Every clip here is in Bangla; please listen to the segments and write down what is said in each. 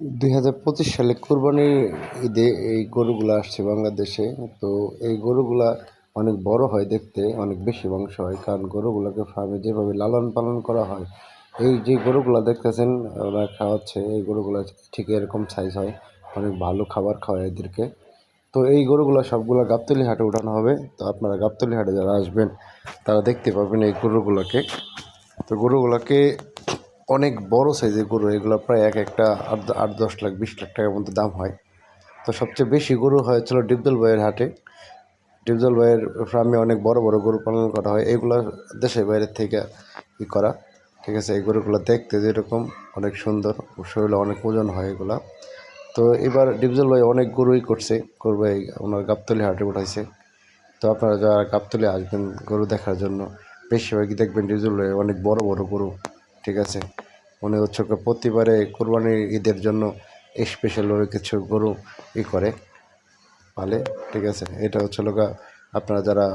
2025 সালে কোরবানির ঈদে এই গরুগুলো আসছে বাংলাদেশে। তো এই গরুগুলা অনেক বড় হয় দেখতে, অনেক বেশি মাংস হয়, কারণ গরুগুলোকে ফার্মে যেভাবে লালন পালন করা হয়, এই যে গরুগুলা দেখতেছেন ওরা খাওয়াচ্ছে, এই গরুগুলা ঠিক এরকম সাইজ হয়, অনেক ভালো খাবার খাওয়ায় এদেরকে। তো এই গরুগুলা সবগুলা গাবতলী হাটে উঠানো হবে। তো আপনারা গাবতলী হাটে যারা আসবেন তারা দেখতে পাবেন এই গরুগুলোকে। তো গরুগুলোকে অনেক বড় সাইজের গরু, এগুলো প্রায় এক একটা 8-10 লাখ 20 লাখ টাকার মতো দাম হয়। তো সবচেয়ে বেশি গরু হয়েছিল ডিপজল ভাইয়ের হাটে। ডিপজল ভাইয়ের ফার্মে অনেক বড় বড় গরু পালন করা হয়, এগুলো দেশের বাইরের থেকে করা, ঠিক আছে। এই গরুগুলো দেখতে যেরকম অনেক সুন্দর, শরীরে অনেক ওজন হয় এগুলা। তো এবার ডিপজল ভাই অনেক গরুই করবে ওনার গাবতলী হাটে উঠাইছে। তো আপনারা যারা গাবতলী আসবেন গরু দেখার জন্য, বেশিরভাগই দেখবেন ডিপজল ভাই অনেক বড় বড় গরু, ঠিক আছে। উনি হচ্ছে প্রতিবারে কোরবানির ঈদের জন্য স্পেশালভাবে কিছু গরু করে পালে, ঠিক আছে। এটা হচ্ছে লোক আপনারা যারা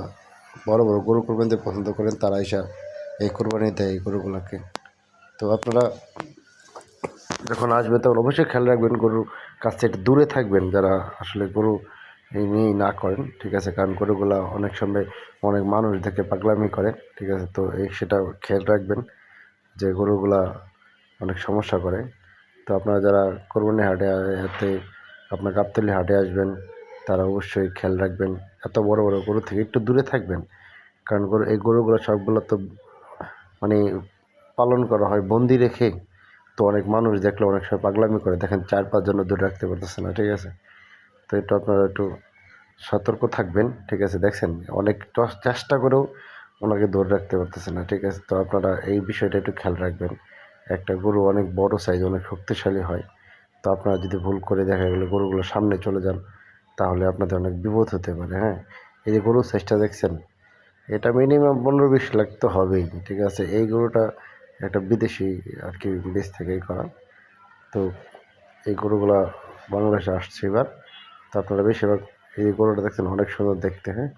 বড় বড় গরু কোরবানিতে পছন্দ করেন তারা এসে এই কোরবানি দেয় এই গরুগুলোকে। তো আপনারা যখন আসবেন তখন অবশ্যই খেয়াল রাখবেন গরুর কাছ থেকে একটু দূরে থাকবেন, যারা আসলে গরু নিয়ে না করেন, ঠিক আছে। কারণ গরুগুলা অনেক সময় অনেক মানুষ দেখে পাগলামি করে, ঠিক আছে। তো সেটা খেয়াল রাখবেন যে গরুগুলা অনেক সমস্যা করে। তো আপনারা যারা কোরবানি হাটে আপনার গাবতলী হাটে আসবেন তারা অবশ্যই খেয়াল রাখবেন, এত বড় বড় গরু থেকে একটু দূরে থাকবেন। কারণ এই গরুগুলো সবগুলো তো মানে পালন করা হয় বন্দি রেখে। তো অনেক মানুষ দেখলে অনেক সময় পাগলামি করে, দেখেন 4-5 জন দূরে রাখতে পারতেছে না, ঠিক আছে। তো এটা আপনারা একটু সতর্ক থাকবেন, ঠিক আছে। দেখছেন অনেক চেষ্টা করেও ওনাকে ধরে রাখতে পারতেছে না, ঠিক আছে। তো আপনারা এই বিষয়টা একটু খেয়াল রাখবেন। একটা গরু অনেক বড় সাইজ, অনেক শক্তিশালী হয়। তো আপনারা যদি ভুল করে দেখা গেলো গরুগুলো সামনে চলে যান, তাহলে আপনাদের অনেক বিপদ হতে পারে। হ্যাঁ, এই যে গরুর সাইজটা দেখছেন, এটা মিনিমাম 15-20 লাখ তো হবেই, ঠিক আছে। এই গরুটা একটা বিদেশি আর কি দেশ থেকেই করা। তো এই গরুগুলা বাংলাদেশে আসছে এবার। তো আপনারা বেশিরভাগ এই গরুটা দেখছেন অনেক সুন্দর দেখতে। হ্যাঁ,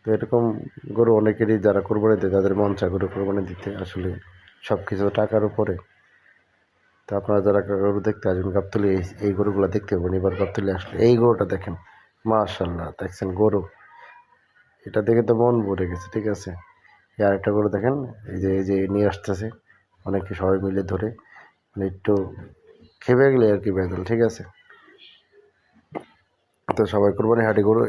তো এরকম গরু অনেকেরই যারা কোরবানি দেয় তাদের মন চায় গরু কোরবানি দিতে, আসলে সব কিছু টাকার উপরে। তো আপনারা যারা গরু দেখতে আসবেন গাবতলী এই গরুগুলো দেখতে পাবেন। এবার গাবতলী আসলে এই গরুটা দেখেন, মাশাআল্লাহ, দেখছেন গরু, এটা দেখে তো মন ভরে গেছে, ঠিক আছে। আর একটা গরু দেখেন, এই যে নিয়ে আসতেছে অনেকে সবাই মিলে ধরে, মানে একটু খেপে গেলে আর কি বেদল, ঠিক আছে। তো সবাই কোরবানি হাটে গরু